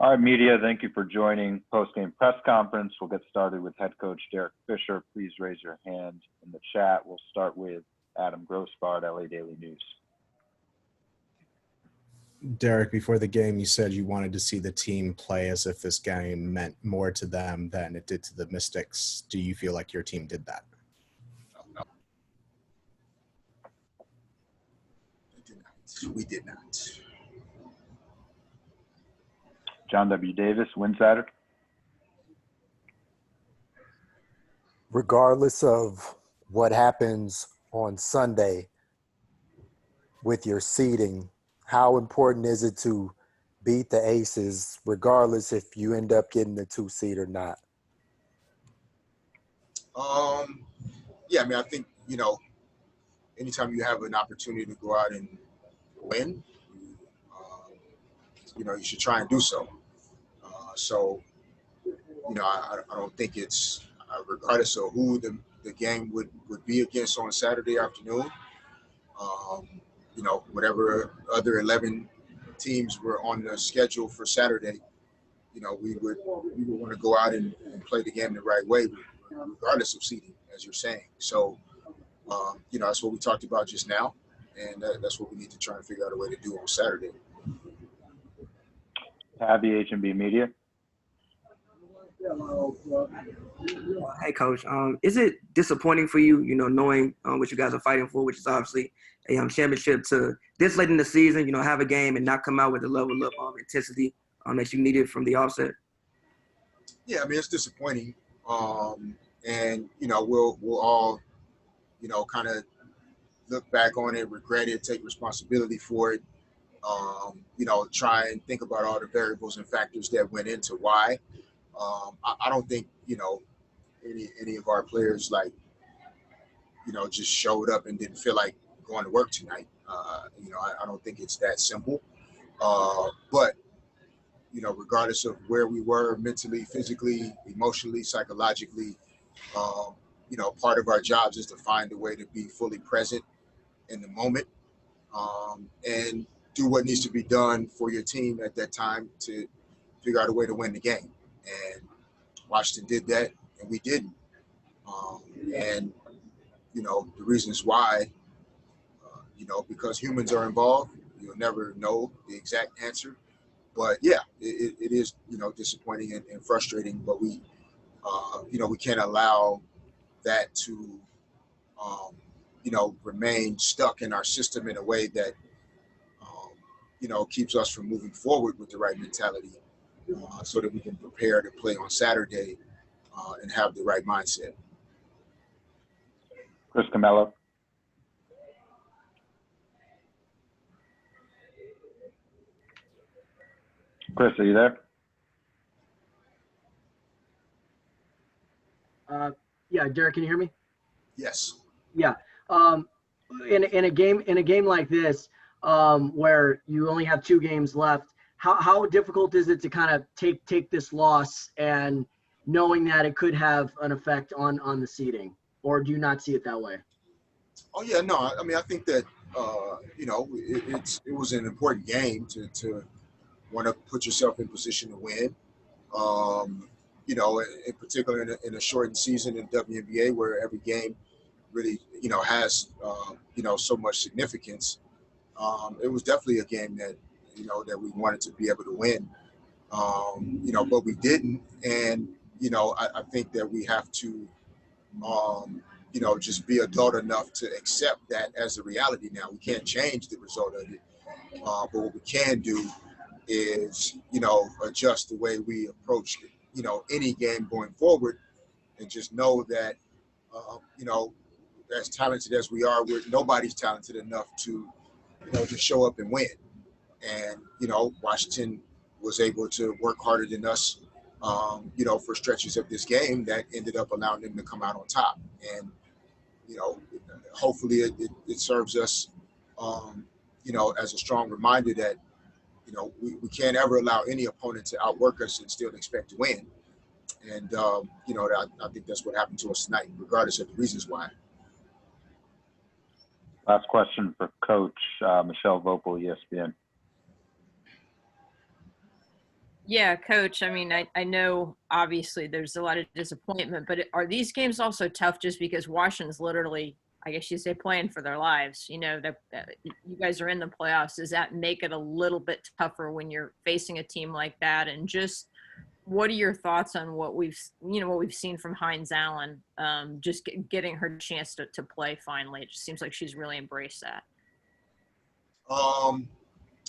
All right, media, thank you for joining Postgame Press Conference. We'll get started with head coach Derek Fisher. Please raise your hand in the chat. We'll start with Adam Grossbard, LA Daily News. Derek, before the game, you said you wanted to see the team play as if this game meant more to them than it did to the Mystics. Do you feel like your team did that? We did not. John W. Davis, Winsider. Regardless of what happens on Sunday with your seeding, how important is it to beat the Aces, regardless if you end up getting the 2 seed or not? Yeah, I mean, I think, anytime you have an opportunity to go out and win, you should try and do so. I don't think it's, regardless of who the game would be against on Saturday afternoon, whatever other 11 teams were on the schedule for Saturday, we would want to go out and play the game the right way, regardless of seeding, as you're saying. So, that's what we talked about just now, and that's what we need to try and figure out a way to do on Saturday. Tabby, H&B Media. Hey, Coach. Is it disappointing for you, knowing what you guys are fighting for, which is obviously a championship, to this late in the season, have a game and not come out with the level of intensity that you needed from the offset? Yeah, I mean, it's disappointing. And, we'll all, kind of look back on it, regret it, take responsibility for it, try and think about all the variables and factors that went into why. I don't think, any of our players, just showed up and didn't feel like going to work tonight. I don't think it's that simple. But, regardless of where we were mentally, physically, emotionally, psychologically, part of our jobs is to find a way to be fully present in the moment and do what needs to be done for your team at that time to figure out a way to win the game. And Washington did that, and we didn't. The reasons why, because humans are involved, you'll never know the exact answer. But yeah, it is, disappointing and frustrating, but we can't allow that to, remain stuck in our system in a way that, keeps us from moving forward with the right mentality so that we can prepare to play on Saturday and have the right mindset. Chris Camello. Chris, are you there? Yeah, Derek, can you hear me? Yes. Yeah. In a game like this, where you only have 2 games left, how difficult is it to kind of take this loss and knowing that it could have an effect on the seeding, or do you not see it that way? Oh yeah, no. I mean, I think that it was an important game to want to put yourself in position to win. In particular in a shortened season in WNBA, where every game really has so much significance. It was definitely a game that that we wanted to be able to win. But we didn't, and I think that we have to just be adult enough to accept that as a reality now. We can't change the result of it, but what we can do is adjust the way we approach any game going forward, and just know that as talented as we are, nobody's talented enough to just show up and win. And Washington was able to work harder than us for stretches of this game that ended up allowing them to come out on top. And hopefully it serves us as a strong reminder that we can't ever allow any opponent to outwork us and still expect to win. And, I think that's what happened to us tonight, regardless of the reasons why. Last question for Coach Michelle Vopel, ESPN. Yeah, Coach. I mean, I know obviously there's a lot of disappointment, but are these games also tough just because Washington's literally, I guess you say, playing for their lives? You know, you guys are in the playoffs. Does that make it a little bit tougher when you're facing a team like that? And just what are your thoughts on what we've seen from Hines Allen, just getting her chance to play finally? It just seems like she's really embraced that.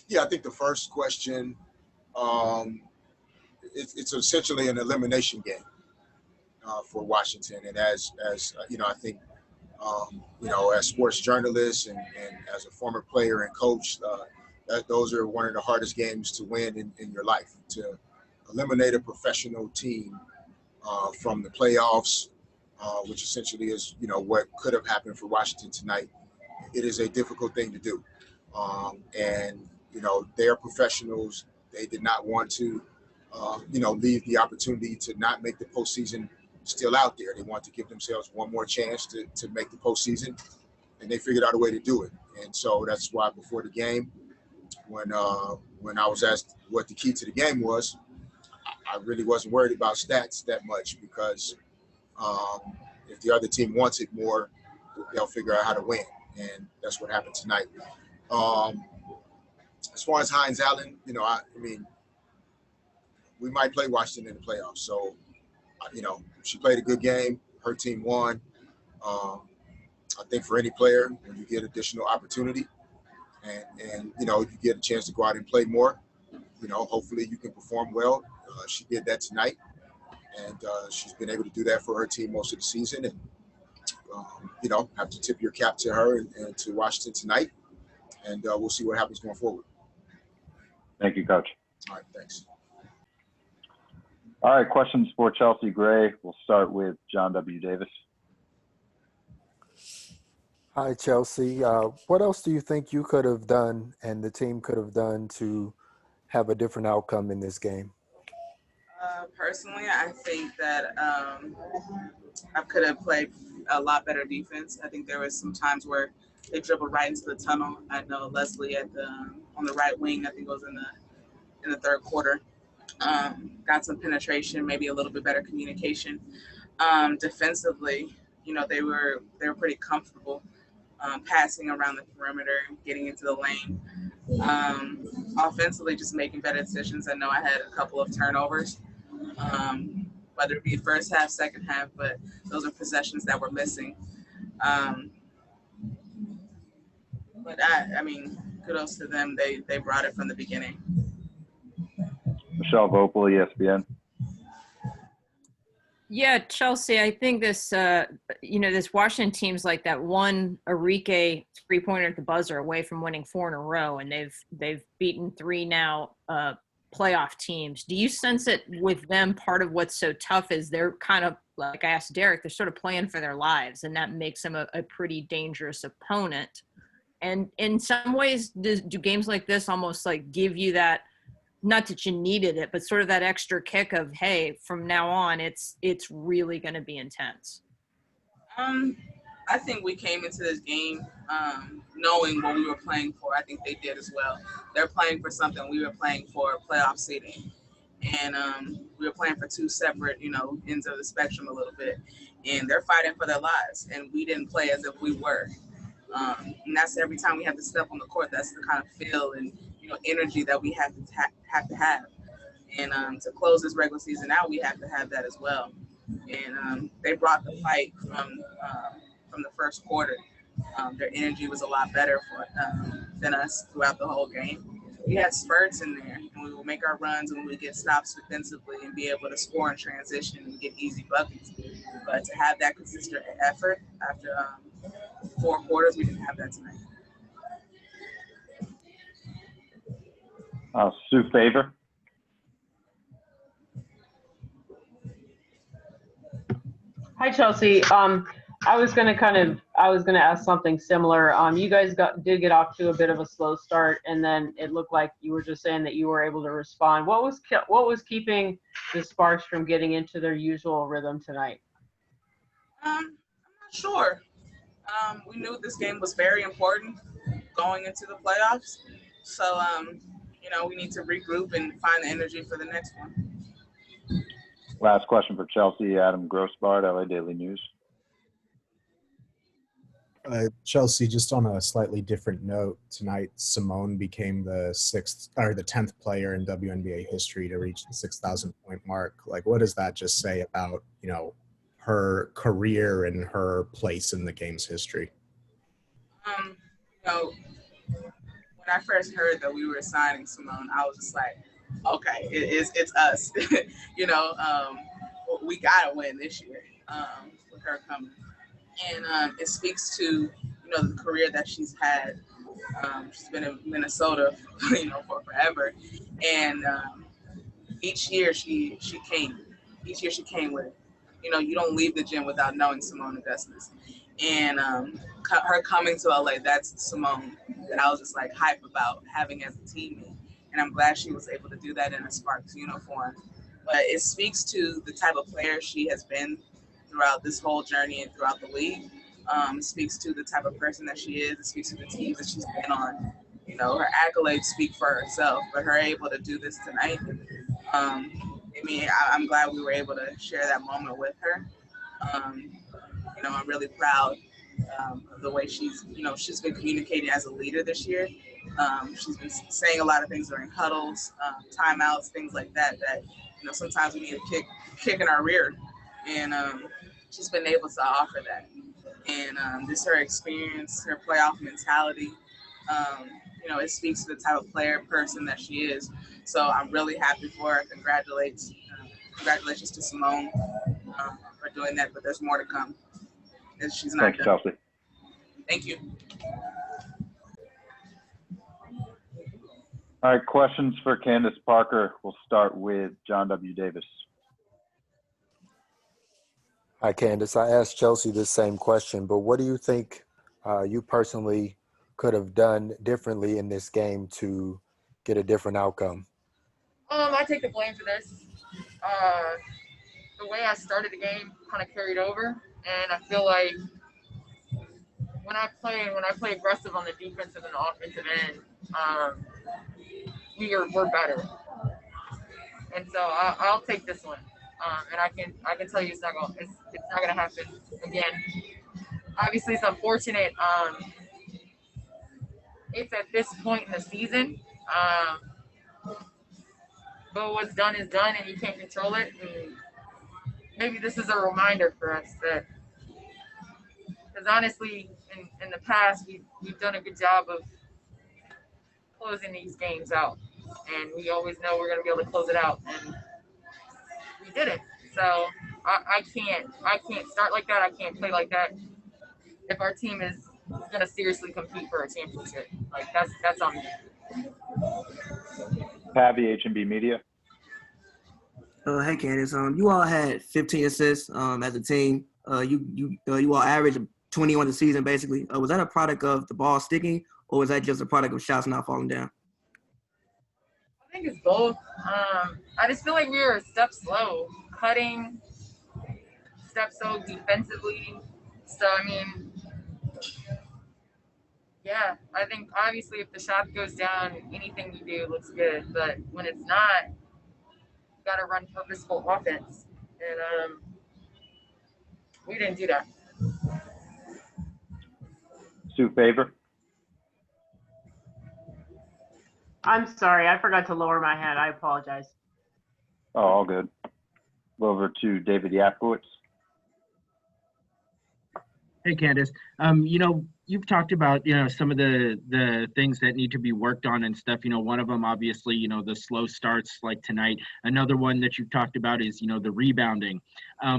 Yeah, I think the first question, it's essentially an elimination game for Washington. And as you know, I think, you know, as sports journalists and as a former player and coach, those are one of the hardest games to win in your life. To eliminate a professional team from the playoffs, which essentially is, you know, what could have happened for Washington tonight. It is a difficult thing to do. And, you know, they're professionals. They did not want to, you know, leave the opportunity to not make the postseason still out there. They want to give themselves one more chance to make the postseason, and they figured out a way to do it. And so that's why before the game, when I was asked what the key to the game was, I really wasn't worried about stats that much because if the other team wants it more, they'll figure out how to win. And that's what happened tonight. As far as Hines Allen, you know, I mean, we might play Washington in the playoffs. So, you know, she played a good game. Her team won. I think for any player, when you get additional opportunity and you know, you get a chance to go out and play more, you know, hopefully you can perform well. She did that tonight, and she's been able to do that for her team most of the season. And, you know, have to tip your cap to her and to Washington tonight. And we'll see what happens going forward. Thank you, Coach. All right, thanks. All right, questions for Chelsea Gray. We'll start with John W. Davis. Hi, Chelsea. What else do you think you could have done and the team could have done to have a different outcome in this game? Personally, I think that I could have played a lot better defense. I think there was some times where they dribbled right into the tunnel. I know Leslie on the right wing, I think it was in the third quarter, got some penetration, maybe a little bit better communication. Defensively, you know, they were pretty comfortable passing around the perimeter, getting into the lane. Offensively, just making better decisions. I know I had a couple of turnovers, whether it be first half, second half, but those are possessions that were missing. But I mean, kudos to them. They brought it from the beginning. Michelle Vopel, ESPN. Yeah, Chelsea, I think this, you know, this Washington team's like that one Enrique three-pointer at the buzzer away from winning 4 in a row, and they've beaten 3 now playoff teams. Do you sense it with them? Part of what's so tough is they're kind of, like I asked Derek, they're sort of playing for their lives, and that makes them a pretty dangerous opponent. And in some ways, do games like this almost like give you that, not that you needed it, but sort of that extra kick of, hey, from now on, it's really going to be intense? I think we came into this game knowing what we were playing for. I think they did as well. They're playing for something. We were playing for playoff seeding. And we were playing for 2 separate, you know, ends of the spectrum a little bit. And they're fighting for their lives. And we didn't play as if we were. And that's every time we have to step on the court. That's the kind of feel and, you know, energy that we have to have. And to close this regular season out, we have to have that as well. And they brought the fight from the first quarter. Their energy was a lot better than us throughout the whole game. We had spurts in there, and we would make our runs and we would get stops defensively and be able to score in transition and get easy buckets. But to have that consistent effort after 4 quarters, we didn't have that tonight. Sue Favor. Hi, Chelsea. I was going to ask something similar. You guys did get off to a bit of a slow start, and then it looked like you were just saying that you were able to respond. What was keeping the Sparks from getting into their usual rhythm tonight? I'm not sure. We knew this game was very important going into the playoffs. So we need to regroup and find the energy for the next one. Last question for Chelsea, Adam Grossbard, LA Daily News. Chelsea, just on a slightly different note, tonight Simone became the 10th player in WNBA history to reach the 6,000 point mark. Like, what does that just say about, her career and her place in the game's history? When I first heard that we were signing Simone, I was just like, okay, it's us. We gotta win this year with her coming. And it speaks to, the career that she's had. She's been in Minnesota, for forever. And each year she came. Each year she came with it. You don't leave the gym without knowing Simone Augustus. And her coming to LA, that's Simone that I was just like hype about having as a teammate. And I'm glad she was able to do that in a Sparks uniform. But it speaks to the type of player she has been throughout this whole journey and throughout the league. It speaks to the type of person that she is. It speaks to the teams that she's been on. Her accolades speak for herself, but her able to do this tonight, I'm glad we were able to share that moment with her. I'm really proud of the way she's been communicating as a leader this year. She's been saying a lot of things during huddles, timeouts, things like that, sometimes we need a kick in our rear. And she's been able to offer that. And just her experience, her playoff mentality, it speaks to the type of player, person that she is. So I'm really happy for her. Congratulations to Simone for doing that, but there's more to come. She's not Thanks, done. Chelsea. Thank you. All right, questions for Candice Parker. We'll start with John W. Davis. Hi, Candace. I asked Chelsea this same question, but what do you think you personally could have done differently in this game to get a different outcome? I take the blame for this. The way I started the game kind of carried over, and I feel like when I play aggressive on the defensive and the offensive end, we're better. And so I'll take this one. And I can tell you it's not gonna happen again. Obviously, it's unfortunate. It's at this point in the season. But what's done is done, and you can't control it. And maybe this is a reminder for us that, because honestly, in the past, we've done a good job of closing these games out, and we always know we're gonna be able to close it out, and we didn't. So I can't start like that. I can't play like that. If our team is gonna seriously compete for a championship, like that's on me. Pavi, H&B Media. Hey Candace, you all had 15 assists as a team. You all averaged 20 on the season basically. Was that a product of the ball sticking, or was that just a product of shots not falling down? I think it's both. I just feel like we were a step slow, cutting, step slow defensively. So yeah, I think obviously if the shot goes down, anything you do looks good. But when it's not, you got to run purposeful offense, and we didn't do that. Sue Favor. I'm sorry, I forgot to lower my hand. I apologize. Oh, all good. Over to David Yapkowitz. Hey, Candace. You've talked about, some of the things that need to be worked on and stuff. One of them, obviously, the slow starts like tonight. Another one that you've talked about is, the rebounding.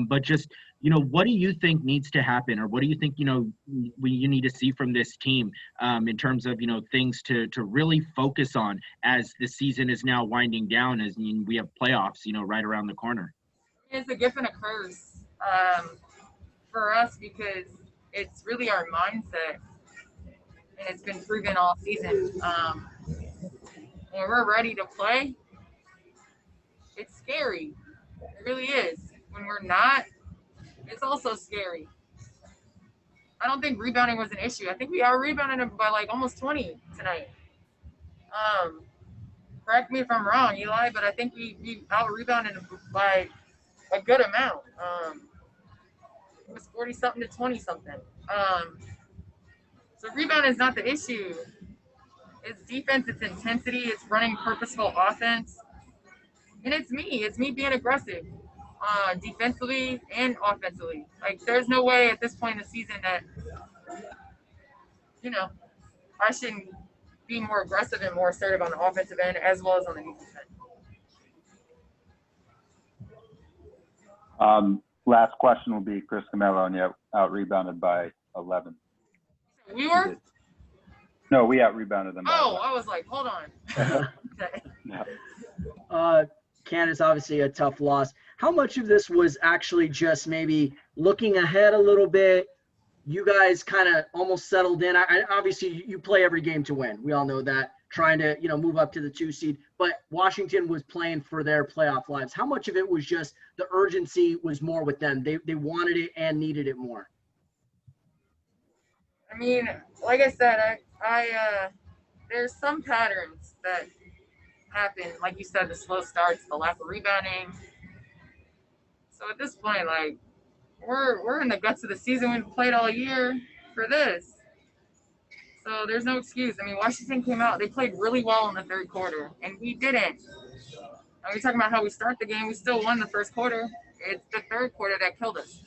But just, what do you think needs to happen, or what do you think, you need to see from this team in terms of, things to really focus on as the season is now winding down, as we have playoffs, right around the corner? It's a gift and a curse for us, because it's really our mindset, and it's been proven all season. When we're ready to play, it's scary. It really is. When we're not, it's also scary. I don't think rebounding was an issue. I think we out-rebounded them by like almost 20 tonight. correct me if I'm wrong, Eli, but I think we out-rebounded by a good amount. It was 40-something to 20-something. So rebound is not the issue. It's defense, it's intensity, it's running purposeful offense. And it's me being aggressive, defensively and offensively. Like, there's no way at this point in the season that, I shouldn't be more aggressive and more assertive on the offensive end as well as on the defensive end. Last question will be Chris Camello, and you out-rebounded by 11. We were? No, we out-rebounded them by Oh, 11. I was like, hold on. Okay. Yeah. Candace, obviously a tough loss. How much of this was actually just maybe looking ahead a little bit? You guys kind of almost settled in. Obviously, you play every game to win. We all know that. Trying to, move up to the 2 seed. But Washington was playing for their playoff lives. How much of it was just the urgency was more with them? They wanted it and needed it more. I mean, like I said, I there's some patterns that happen. Like you said, the slow starts, the lack of rebounding. So at this point, like, we're in the guts of the season. We've played all year for this. So there's no excuse. I mean, Washington came out. They played really well in the third quarter, and we didn't. We're talking about how we start the game. We still won the first quarter. It's the third quarter that killed us.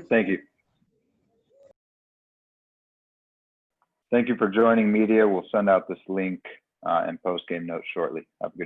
Thank you. Thank you for joining, media. We'll send out this link and post-game notes shortly. Have a good